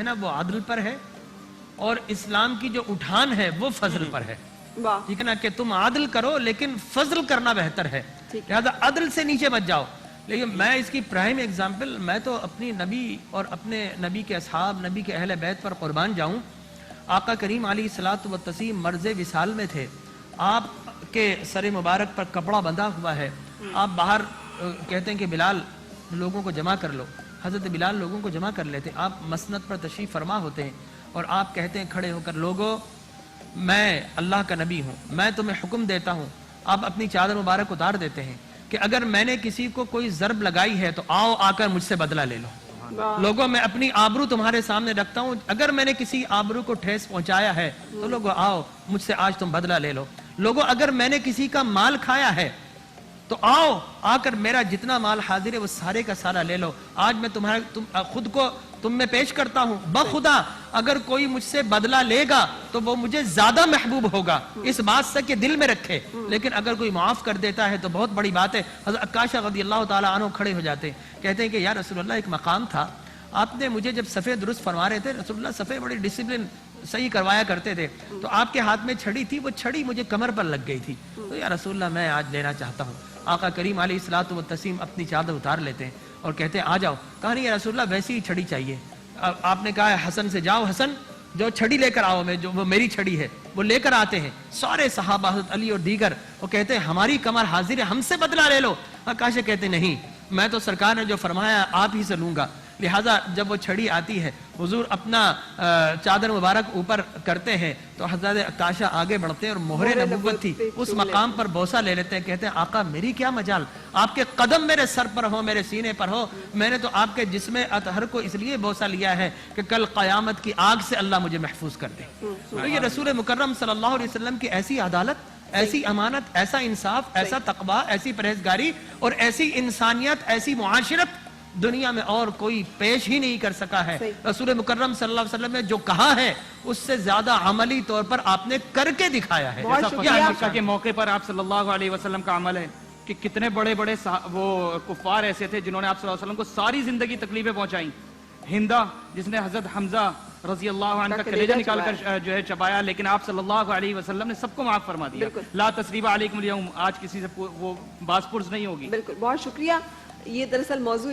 ہے نا وہ عدل پر ہے، اور اسلام کی جو اٹھان ہے وہ فضل پر ہے، ٹھیک ہے نا، کہ تم عدل کرو لیکن فضل کرنا بہتر ہے، لہذا عدل سے نیچے مت جاؤ۔ لیکن میں اس کی پرائم ایگزامپل، میں تو اپنی نبی اور اپنے نبی کے اصحاب، نبی کے اہل بیت پر قربان جاؤں۔ آقا کریم علیہ الصلوۃ والتسلیم مرض وصال میں تھے، آپ کے سر مبارک پر کپڑا بندھا ہوا ہے، آپ باہر کہتے ہیں کہ بلال لوگوں کو جمع کر لو، حضرت بلال لوگوں کو جمع کر لیتے، آپ مسند پر تشریف فرما ہوتے ہیں اور آپ کہتے ہیں کھڑے ہو کر، لوگو میں اللہ کا نبی ہوں، میں تمہیں حکم دیتا ہوں، آپ اپنی چادر مبارک اتار دیتے ہیں کہ اگر میں نے کسی کو کوئی ضرب لگائی ہے تو آؤ آ کر مجھ سے بدلہ لے لو، لوگوں میں اپنی آبرو تمہارے سامنے رکھتا ہوں، اگر میں نے کسی آبرو کو ٹھیس پہنچایا ہے تو لوگوں آؤ مجھ سے آج تم بدلہ لے لو، لوگوں اگر میں نے کسی کا مال کھایا ہے تو آؤ آ کر میرا جتنا مال حاضر ہے وہ سارے کا سارا لے لو، آج میں خود کو تم میں پیش کرتا ہوں، بخدا اگر کوئی مجھ سے بدلہ لے گا تو وہ مجھے زیادہ محبوب ہوگا، اس بات سے کہ دل میں رکھے، لیکن اگر کوئی معاف کر دیتا ہے تو بہت بڑی بات ہے۔ حضرت عکاشہ رضی اللہ تعالیٰ عنہ کھڑے ہو جاتے ہیں، کہتے ہیں کہ یا رسول اللہ ایک مقام تھا، آپ نے مجھے جب صفحے درست فرما رہے تھے، رسول اللہ صفحے بڑی ڈسپلن صحیح کروایا کرتے تھے، تو آپ کے ہاتھ میں چھڑی تھی، وہ چھڑی مجھے کمر پر لگ گئی تھی، تو یا رسول اللہ میں آج لینا چاہتا ہوں۔ آقا کریم علیہ الصلوۃ والتسلیم اپنی چادر اتار لیتے ہیں اور کہتے ہیں آ جاؤ، کہا نہیں یا رسول اللہ ویسی ہی چھڑی چاہیے، آپ نے کہا ہے حسن سے جاؤ، حسن جو چھڑی لے کر آؤ، میں جو وہ میری چھڑی ہے وہ لے کر آتے ہیں، سارے صحابہ حضرت علی اور دیگر وہ کہتے ہیں ہماری کمر حاضر ہے، ہم سے بدلہ لے لو، عکاشہ کہتے ہیں نہیں، میں تو سرکار نے جو فرمایا آپ ہی سے لوں گا، لہٰذا جب وہ چھڑی آتی ہے حضور اپنا چادر مبارک اوپر کرتے ہیں تو حضرت عکاشہ آگے بڑھتے ہیں اور مہر نبوت تھی اس مقام پر بوسہ لے لیتے ہیں، کہتے ہیں آقا میری کیا مجال، آپ کے قدم میرے سر پر ہو، میرے سینے پر ہو، میں نے تو آپ کے جسم اطہر کو اس لیے بوسہ لیا ہے کہ کل قیامت کی آگ سے اللہ مجھے محفوظ کر دے۔ تو یہ رسول مکرم صلی اللہ علیہ وسلم کی ایسی عدالت، ایسی امانت، ایسا انصاف، ایسا تقوی، ایسی پرہیزگاری اور ایسی انسانیت، ایسی معاشرت دنیا میں اور کوئی پیش ہی نہیں کر سکا ہے۔ رسول مکرم صلی اللہ علیہ وسلم نے جو کہا ہے اس سے زیادہ عملی طور پر آپ نے کر کے دکھایا ہے۔ جیسا فتح مکہ کے موقع پر آپ صلی اللہ علیہ وسلم کا عمل ہے کہ کتنے بڑے بڑے وہ کفار ایسے تھے جنہوں نے آپ صلی اللہ علیہ وسلم کو ساری زندگی تکلیفیں پہنچائیں، ہندہ جس نے حضرت حمزہ رضی اللہ عنہ کا کلیجہ نکال کر جو ہے چبایا، لیکن آپ صلی اللہ علیہ وسلم نے سب کو معاف فرما دیا، لا تثریب علیکم اليوم، آج کسی سے وہ باز پرس نہیں ہوگی۔ بالکل، بہت شکریہ۔ یہ دراصل موضوع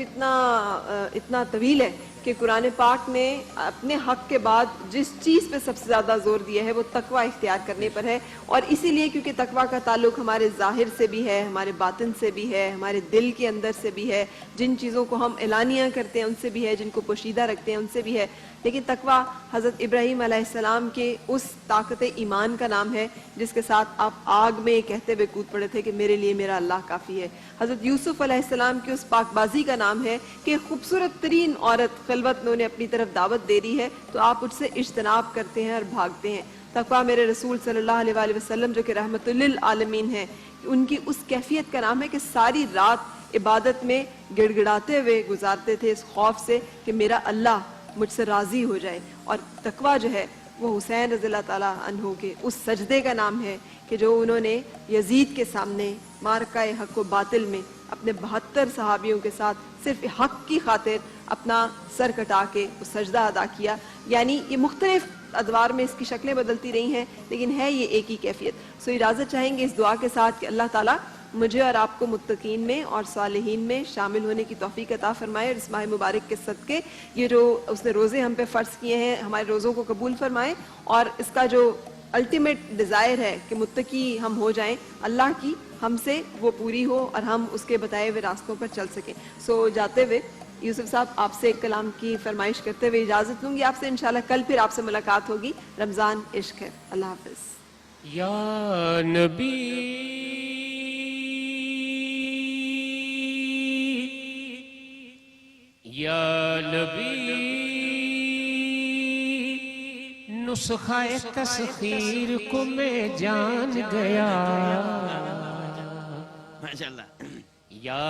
اتنا طویل ہے کہ قرآن پاک نے اپنے حق کے بعد جس چیز پہ سب سے زیادہ زور دیا ہے وہ تقوی اختیار کرنے پر ہے، اور اسی لیے کیونکہ تقوی کا تعلق ہمارے ظاہر سے بھی ہے، ہمارے باطن سے بھی ہے، ہمارے دل کے اندر سے بھی ہے، جن چیزوں کو ہم اعلانیہ کرتے ہیں ان سے بھی ہے، جن کو پوشیدہ رکھتے ہیں ان سے بھی ہے، لیکن تقوی حضرت ابراہیم علیہ السلام کے اس طاقت ایمان کا نام ہے جس کے ساتھ آپ آگ میں کہتے ہوئے کود پڑے تھے کہ میرے لیے میرا اللہ کافی ہے۔ حضرت یوسف علیہ السلام کی اس پاک بازی کا نام ہے کہ خوبصورت ترین عورت خلوت میں انہیں اپنی طرف دعوت دے رہی ہے تو آپ اس سے اجتناب کرتے ہیں اور بھاگتے ہیں۔ تقوی میرے رسول صلی اللہ علیہ وآلہ وسلم جو کہ رحمت للعالمین ہیں، ان کی اس کیفیت کا نام ہے کہ ساری رات عبادت میں گڑ گڑاتے ہوئے گزارتے تھے اس خوف سے کہ میرا اللہ مجھ سے راضی ہو جائے، اور تقوی جو ہے وہ حسین رضی اللہ تعالیٰ عنہ کے اس سجدے کا نام ہے کہ جو انہوں نے یزید کے سامنے معرکہ حق و باطل میں اپنے 72 صحابیوں کے ساتھ صرف حق کی خاطر اپنا سر کٹا کے وہ سجدہ ادا کیا۔ یعنی یہ مختلف ادوار میں اس کی شکلیں بدلتی رہی ہیں لیکن ہے یہ ایک ہی کیفیت۔ سو اجازت چاہیں گے اس دعا کے ساتھ کہ اللہ تعالیٰ مجھے اور آپ کو متقین میں اور صالحین میں شامل ہونے کی توفیق عطا فرمائے، اور اس ماہ مبارک کے صدقے یہ جو اس نے روزے ہم پہ فرض کیے ہیں ہمارے روزوں کو قبول فرمائے، اور اس کا جو الٹیمیٹ ڈیزائر ہے کہ متقی ہم ہو جائیں اللہ کی، ہم سے وہ پوری ہو اور ہم اس کے بتائے ہوئے راستوں پر چل سکیں۔ سو جاتے ہوئے یوسف صاحب آپ سے ایک کلام کی فرمائش کرتے ہوئے اجازت لوں گی آپ سے، انشاءاللہ کل پھر آپ سے ملاقات ہوگی۔ رمضان عشق ہے۔ اللہ حافظ۔ یا نبی یا نبی نسخہ تسخیر کو میں جان گیا، ماشاءاللہ، یا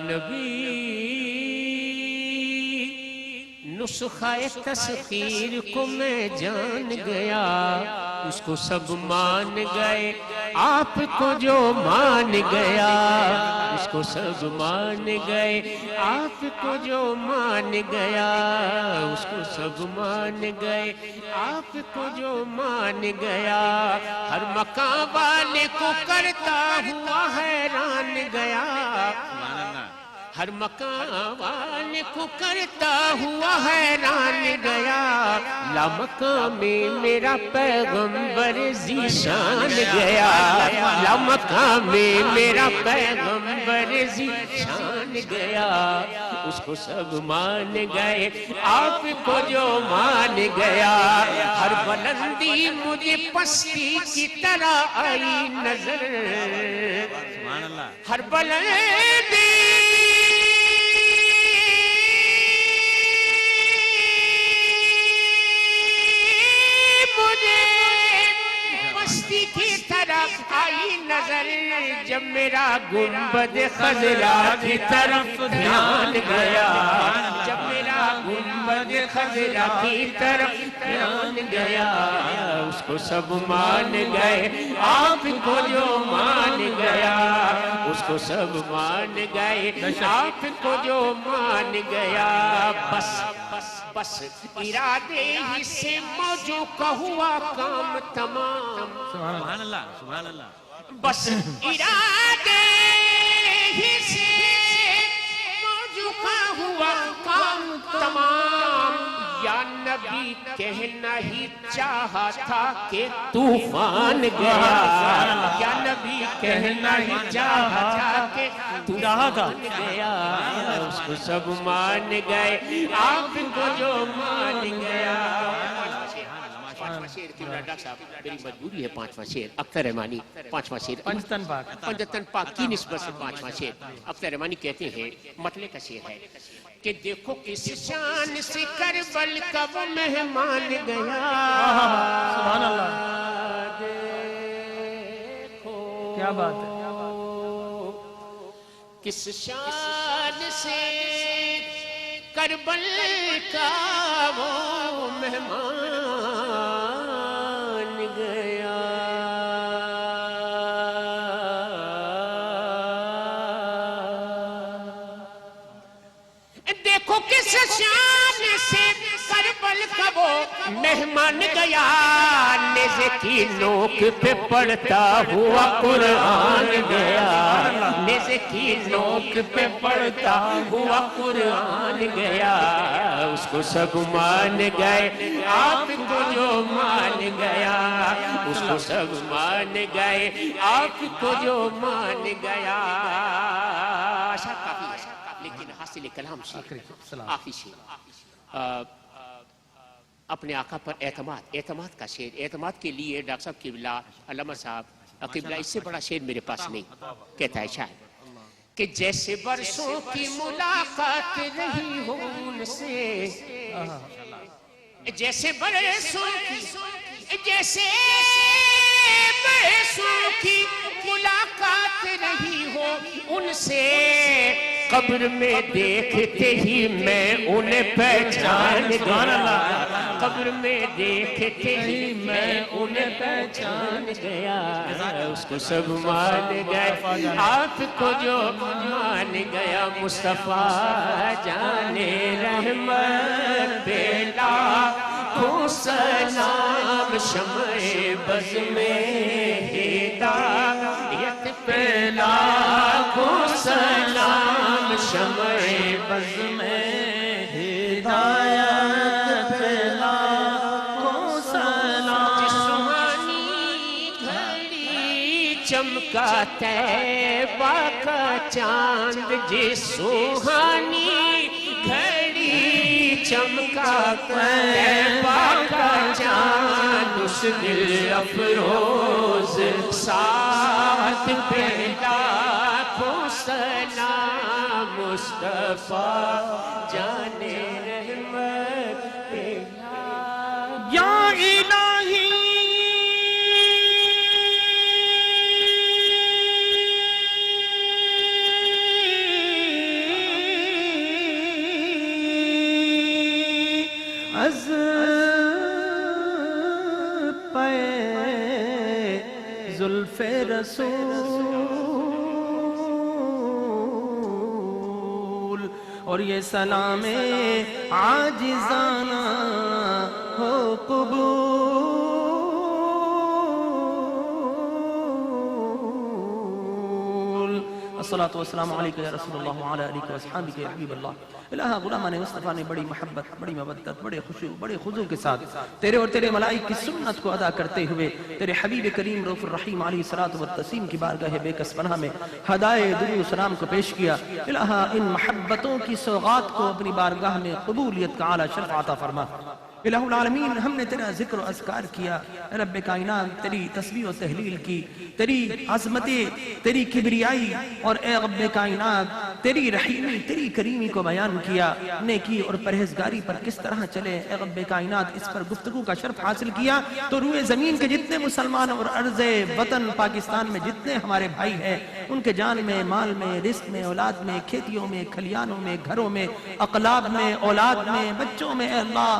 نبی نسخہ تسخیر کو میں جان گیا، اس کو سب مان گئے آپ کو جو مان گیا اس کو سب مان گئے آپ کو جو مان گیا اس کو سب مان گئے آپ کو جو مان گیا ہر مقام والے کو کرتا ہوا حیران گیا ہر مقام والے کو کرتا ہوا حیران گیا لامقام میں میرا پیغمبر ذیشان گیا لامقام میں میرا پیغمبر ذیشان گیا اس کو سب مان گئے آپ کو جو مان گیا ہر بلندی مجھے پستی کی طرح آئی نظر ہر بلندی کی طرف آئی نظر جب میرا گنبد خضرا کی طرف دھیان گیا جب میرا گنبد خضرا کی طرف دھیان گیا اس کو سب مان گئے آپ کو جو مان گیا اس کو سب مان گئے آپ کو جو مان گیا بس بس ارادے ہی سے موجوں کا ہوا کام تمام سبحان اللہ سبحان اللہ بس ارادے ہی سے موجوں کا ہوا کام تمام یا نبی کہنا ہی چاہا تھا کہ طوفان گیا یا نبی کہنا ہی چاہا تھا کہ طوفان گیا اس کو سب مان گئے آپ کو جو مان گیا پانچواں شعر کیوں نہ ڈاکٹر صاحب میری مجبوری ہے پانچواں شعر اختر رحمانی پانچواں شعر پنجتن پاک کی نسبت سے پانچواں شعر اختر رحمانی کہتے ہیں مطلع کا شعر ہے کہ دیکھو کس شان سے کربل کا وہ مہمان گیا سبحان اللہ کیا بات ہے کس شان سے کربل کا وہ مہمان گیا دیکھو کس شان سے کربل کا وہ مہمان گیا نیزے کی نوک پہ پڑھتا ہوا قرآن گیا نیزے کی نوک پہ پڑھتا ہوا قرآن گیا اس کو سب مان گئے آپ کو جو مان گیا اس کو سب مان گئے آپ کو جو مان گیا لیکن حاصل کلام شعر آخری شعر اپنے آقا پر اعتماد کا شعر اعتماد کے لیے ڈاکٹر صاحب قبلہ علامہ صاحب قبلہ اس سے بڑا شعر میرے پاس نہیں کہتا ہے شاعر کہ جیسے برسوں کی ملاقات رہی ہو ان سے جیسے برسوں کی ملاقات رہی ہو ان سے قبر میں دیکھتے ہی میں انہیں پہچان گیا قبر میں دیکھتے ہی میں انہیں پہچان گیا اس کو سب مان گئے آپ کو جو مان گیا مصطفیٰ جانے رحمت بیلا کو سلام شمع بز میں ہدایت پیلا کو سلام شمع بز میں ہدایت پیلا کو سلام سہانی گھڑی چمکا طیبہ کا چاند جس سہانی گھڑی چمکا طیبہ کا چاند اس دل افروز ساتھ پیدا کو سلام مصطفیٰ جانے رحمت پیدا یا الہی از پے زلف رسول اور یہ سلام عاجزانہ ہو قبول الصلاة والسلام علیکہ یا رسول اللہ وعلی آلہ واصحابہ یا حبیب اللہ. الہ غلامان مصطفیٰ نے بڑی محبت، بڑی مودت، بڑے خشوع، بڑے خضوع کے ساتھ تیرے اور تیرے ملائک کی سنت کو ادا کرتے ہوئے تیرے حبیب کریم رؤوف الرحیم علیہ الصلوۃ والتسلیم کی بارگاہ بے کس پناہ میں ہدائے درود و سلام کو پیش کیا. الہ ان محبتوں کی سوغات کو اپنی بارگاہ میں قبولیت کا اعلیٰ شرف عطا فرما. الہ العالمین ہم نے تیرا ذکر و اذکار کیا، اے رب کائنات تیری تسبیح و تحلیل کی، تیری عظمت، تیری کبریائی اور اے رب کائنات تیری رحیمی، تیری کریمی کو بیان کیا. نیکی اور پرہیزگاری پر کس طرح چلے اے رب کائنات اس پر گفتگو کا شرف حاصل کیا. تو روئے زمین کے جتنے مسلمان اور ارض وطن پاکستان میں جتنے ہمارے بھائی ہیں ان کے جان میں، مال میں، رزق میں، اولاد میں، کھیتیوں میں، کھلیانوں میں، گھروں میں، اقلاب میں، اولاد میں، بچوں میں اے اللہ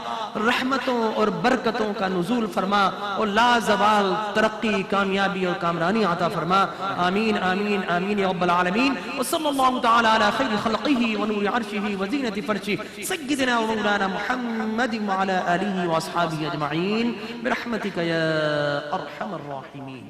رحمتوں اور برکتوں کا نزول فرما اور لازوال ترقی، کامیابی اور کامرانی عطا فرما. آمین آمین آمین یا رب العالمین. وصلی اللہ تعالی علی خیر خلقہ ونور عرشہ وزینت فرشہ سیدنا و مولانا محمد وعلی آلہ واصحابہ اجمعین برحمتک یا ارحم الراحمین.